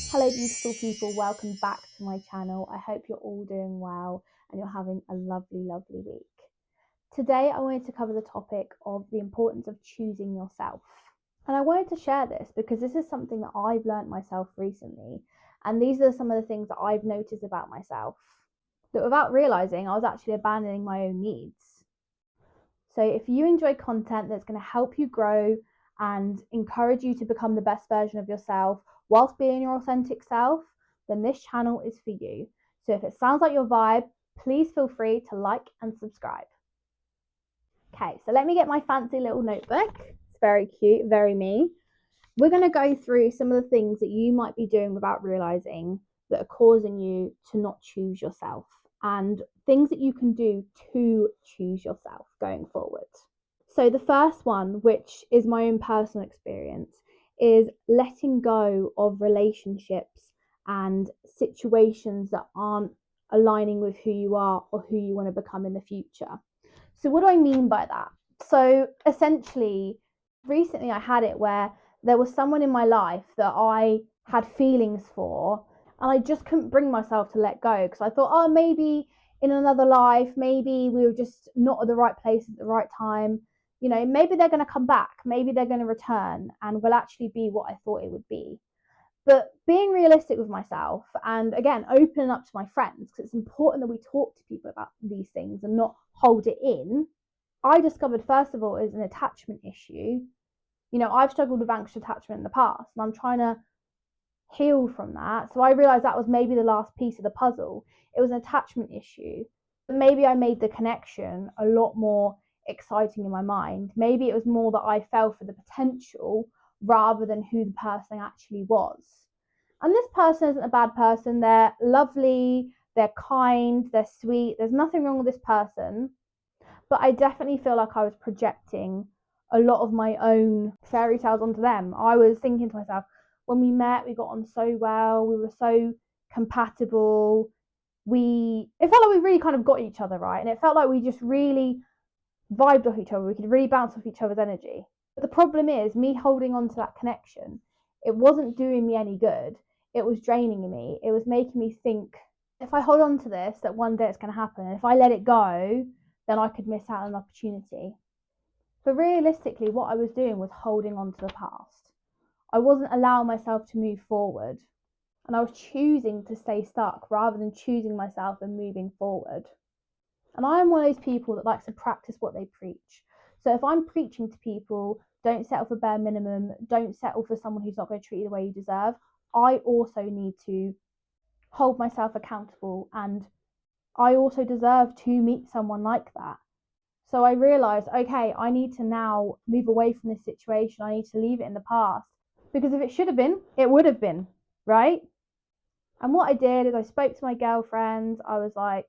Hello beautiful people, welcome back to my channel. I hope you're all doing well and you're having a lovely week. Today I wanted to cover the topic of the importance of choosing yourself. And I wanted to share this because this is something that I've learned myself recently, and these are some of the things that I've noticed about myself that without realizing I was actually abandoning my own needs. So if you enjoy content that's going to help you grow and encourage you to become the best version of yourself whilst being your authentic self, then this channel is for you. So if it sounds like your vibe, please feel free to like and subscribe. Okay, so let me get my fancy little notebook. It's very cute, very me. We're going to go through some of the things that you might be doing without realizing that are causing you to not choose yourself, and things that you can do to choose yourself going forward. So the first one, which is my own personal experience, is letting go of relationships and situations that aren't aligning with who you are or who you want to become in the future. So what do I mean by that? So essentially, recently I had it where there was someone in my life that I had feelings for, and I just couldn't bring myself to let go because I thought, oh, maybe in another life, maybe we were just not at the right place at the right time. You know, maybe they're going to come back, maybe they're going to return and will actually be what I thought it would be. But being realistic with myself and again, opening up to my friends, because it's important that we talk to people about these things and not hold it in. I discovered, first of all, is an attachment issue. You know, I've struggled with anxious attachment in the past and I'm trying to heal from that. So I realized that was maybe the last piece of the puzzle. It was an attachment issue. Maybe I made the connection a lot more exciting in my mind. Maybe it was more that I fell for the potential rather than who the person actually was. And this person isn't a bad person. They're lovely, they're kind, they're sweet. There's nothing wrong with this person. But I definitely feel like I was projecting a lot of my own fairy tales onto them. I was thinking to myself, when we met, we got on so well, we were so compatible. It felt like we really kind of got each other right, and it felt like we just really vibed off each other. We could really bounce off each other's energy. But the problem is, me holding on to that connection, it wasn't doing me any good. It was draining me. It was making me think, if I hold on to this, that one day it's going to happen. And if I let it go, then I could miss out on an opportunity. But realistically, what I was doing was holding on to the past. I wasn't allowing myself to move forward. And I was choosing to stay stuck rather than choosing myself and moving forward. And I am one of those people that likes to practice what they preach. So if I'm preaching to people, don't settle for bare minimum, don't settle for someone who's not going to treat you the way you deserve, I also need to hold myself accountable, and I also deserve to meet someone like that. So I realized, okay, I need to now move away from this situation. I need to leave it in the past, because if it should have been, it would have been, right? And what I did is I spoke to my girlfriends. I was like,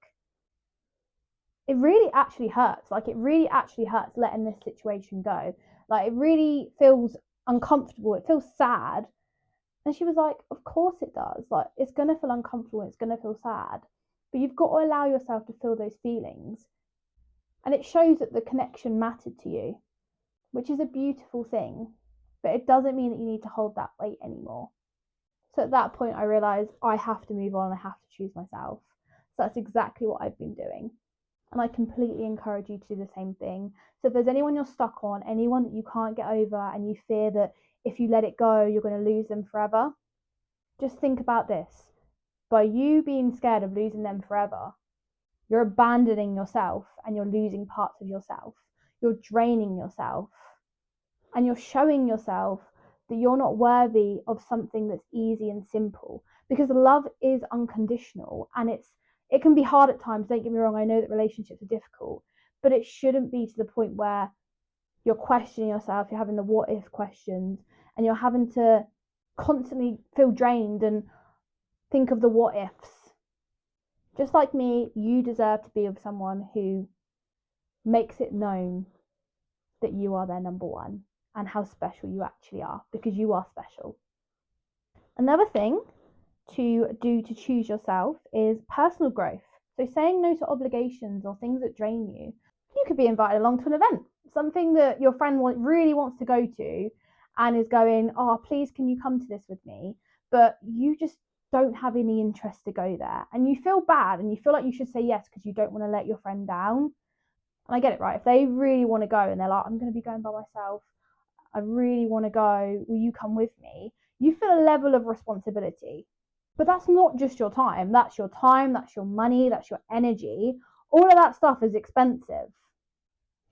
it really actually hurts. Like, it really actually hurts letting this situation go. Like, it really feels uncomfortable. It feels sad. And she was like, of course it does. Like, it's going to feel uncomfortable. It's going to feel sad. But you've got to allow yourself to feel those feelings. And it shows that the connection mattered to you, which is a beautiful thing. But it doesn't mean that you need to hold that weight anymore. So at that point, I realized I have to move on. I have to choose myself. So that's exactly what I've been doing. And I completely encourage you to do the same thing. So if there's anyone you're stuck on, anyone that you can't get over and you fear that if you let it go, you're going to lose them forever, just think about this. By you being scared of losing them forever, you're abandoning yourself and you're losing parts of yourself. You're draining yourself and you're showing yourself that you're not worthy of something that's easy and simple, because love is unconditional, and it can be hard at times. Don't get me wrong. I know that relationships are difficult, but it shouldn't be to the point where you're questioning yourself, you're having the what if questions, and you're having to constantly feel drained and think of the what ifs. Just like me, you deserve to be with someone who makes it known that you are their number one and how special you actually are, because you are special. Another thing to do to choose yourself is personal growth. So saying no to obligations or things that drain you. You could be invited along to an event, something that your friend really wants to go to and is going, oh, please, can you come to this with me? But you just don't have any interest to go there, and you feel bad and you feel like you should say yes because you don't want to let your friend down. And I get it, right? If they really want to go and they're like, I'm going to be going by myself, I really want to go, will you come with me? You feel a level of responsibility. But that's not just your time. That's your time, that's your money, that's your energy. All of that stuff is expensive.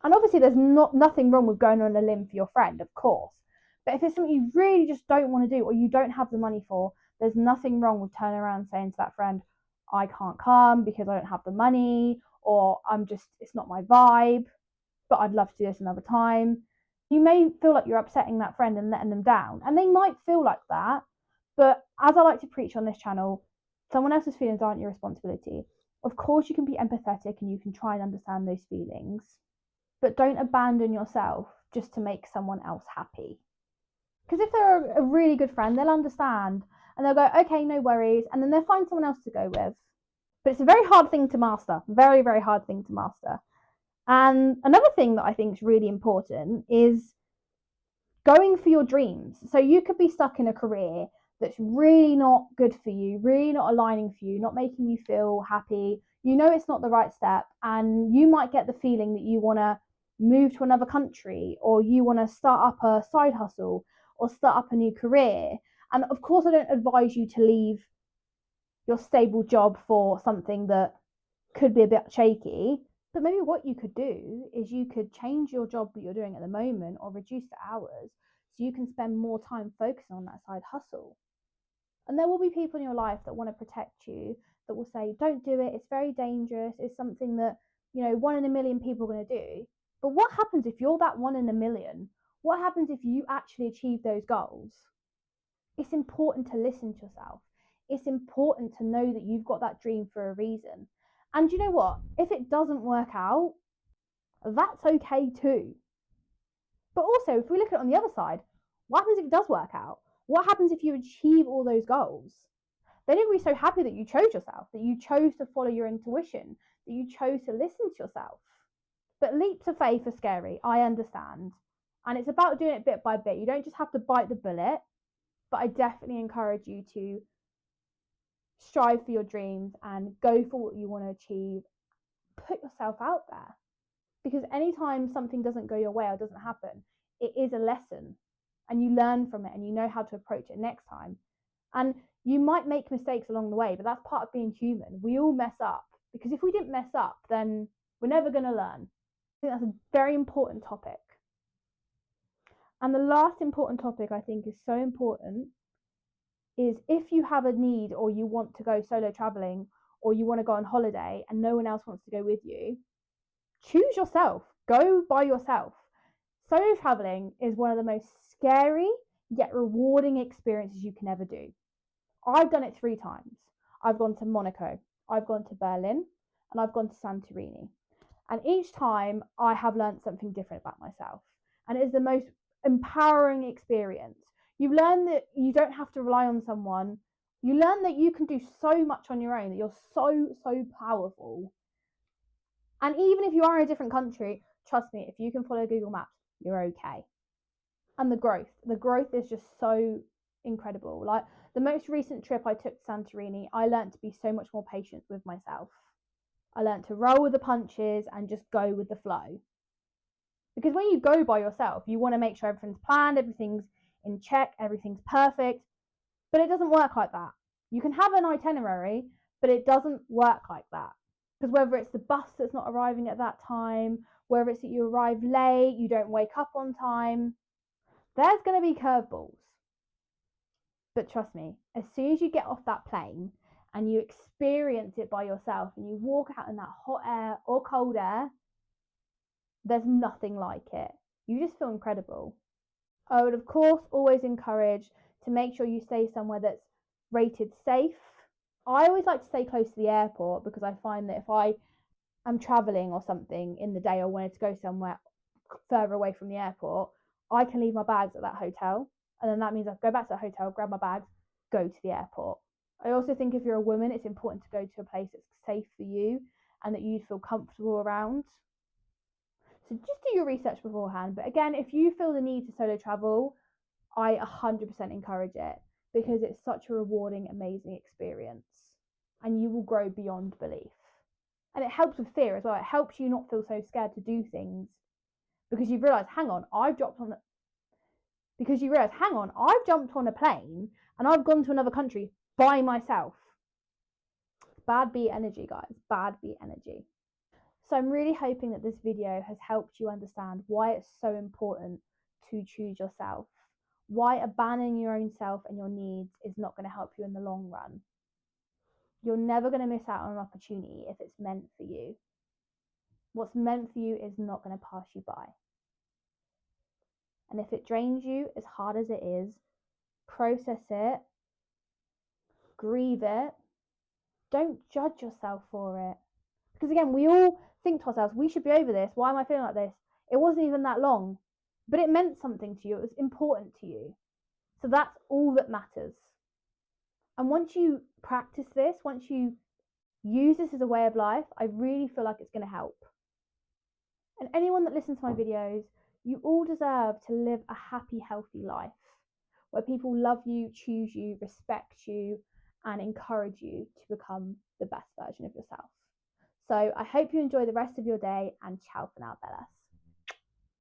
And obviously there's nothing wrong with going on a limb for your friend, of course. But if it's something you really just don't want to do or you don't have the money for, there's nothing wrong with turning around and saying to that friend, I can't come because I don't have the money, or it's not my vibe, but I'd love to do this another time. You may feel like you're upsetting that friend and letting them down, and they might feel like that. But as I like to preach on this channel, someone else's feelings aren't your responsibility. Of course, you can be empathetic and you can try and understand those feelings, but don't abandon yourself just to make someone else happy. Because if they're a really good friend, they'll understand and they'll go, okay, no worries, and then they'll find someone else to go with. But it's a very hard thing to master, very, very hard thing to master. And another thing that I think is really important is going for your dreams. So you could be stuck in a career that's really not good for you, really not aligning for you, not making you feel happy. You know it's not the right step, and you might get the feeling that you want to move to another country, or you want to start up a side hustle or start up a new career. And of course, I don't advise you to leave your stable job for something that could be a bit shaky. But maybe what you could do is you could change your job that you're doing at the moment or reduce the hours so you can spend more time focusing on that side hustle. And there will be people in your life that want to protect you, that will say, don't do it, it's very dangerous, it's something that, 1 in a million people are going to do. But what happens if you're that 1 in a million? What happens if you actually achieve those goals? It's important to listen to yourself. It's important to know that you've got that dream for a reason. And you know what? If it doesn't work out, that's okay too. But also, if we look at it on the other side, what happens if it does work out? What happens if you achieve all those goals? Then you'll be so happy that you chose yourself, that you chose to follow your intuition, that you chose to listen to yourself. But leaps of faith are scary, I understand. And it's about doing it bit by bit. You don't just have to bite the bullet, but I definitely encourage you to strive for your dreams and go for what you want to achieve. Put yourself out there, because anytime something doesn't go your way or doesn't happen, it is a lesson, and you learn from it and you know how to approach it next time. And you might make mistakes along the way, but that's part of being human. We all mess up, because if we didn't mess up, then we're never going to learn. I think that's a very important topic. And the last important topic I think is so important is, if you have a need or you want to go solo traveling or you want to go on holiday and no one else wants to go with you, choose yourself. Go by yourself. Solo traveling is one of the most scary yet rewarding experiences you can ever do. I've done it 3 times. I've gone to Monaco, I've gone to Berlin, and I've gone to Santorini. And each time I have learned something different about myself. And it is the most empowering experience. You learn that you don't have to rely on someone. You learn that you can do so much on your own, that you're so, so powerful. And even if you are in a different country, trust me, if you can follow Google Maps, you're okay. And the growth is just so incredible. Like the most recent trip I took to Santorini, I learned to be so much more patient with myself. I learned to roll with the punches and just go with the flow. Because when you go by yourself, you want to make sure everything's planned, everything's in check, everything's perfect. But it doesn't work like that. You can have an itinerary, but it doesn't work like that. Because whether it's the bus that's not arriving at that time, whether it's that you arrive late, you don't wake up on time, there's going to be curveballs. But trust me, as soon as you get off that plane and you experience it by yourself and you walk out in that hot air or cold air, there's nothing like it. You just feel incredible. I would, of course, always encourage to make sure you stay somewhere that's rated safe. I always like to stay close to the airport, because I find that if I am traveling or something in the day or wanted to go somewhere further away from the airport, I can leave my bags at that hotel. And then that means I go back to the hotel, grab my bags, go to the airport. I also think if you're a woman, it's important to go to a place that's safe for you and that you feel comfortable around. So just do your research beforehand. But again, if you feel the need to solo travel, I 100% encourage it, because it's such a rewarding, amazing experience, and you will grow beyond belief. And it helps with fear as well. It helps you not feel so scared to do things because you've realised, hang on, I've jumped on a plane and I've gone to another country by myself. Bad B energy, guys. Bad B energy. So I'm really hoping that this video has helped you understand why it's so important to choose yourself, why abandoning your own self and your needs is not going to help you in the long run. You're never going to miss out on an opportunity if it's meant for you. What's meant for you is not going to pass you by. And if it drains you, as hard as it is, process it, grieve it. Don't judge yourself for it. Because again, we all think to ourselves, we should be over this. Why am I feeling like this? It wasn't even that long, but it meant something to you. It was important to you. So that's all that matters. And once you practice this, once you use this as a way of life, I really feel like it's going to help. And anyone that listens to my videos, you all deserve to live a happy, healthy life where people love you, choose you, respect you, and encourage you to become the best version of yourself. So I hope you enjoy the rest of your day, and ciao for now, Bellas.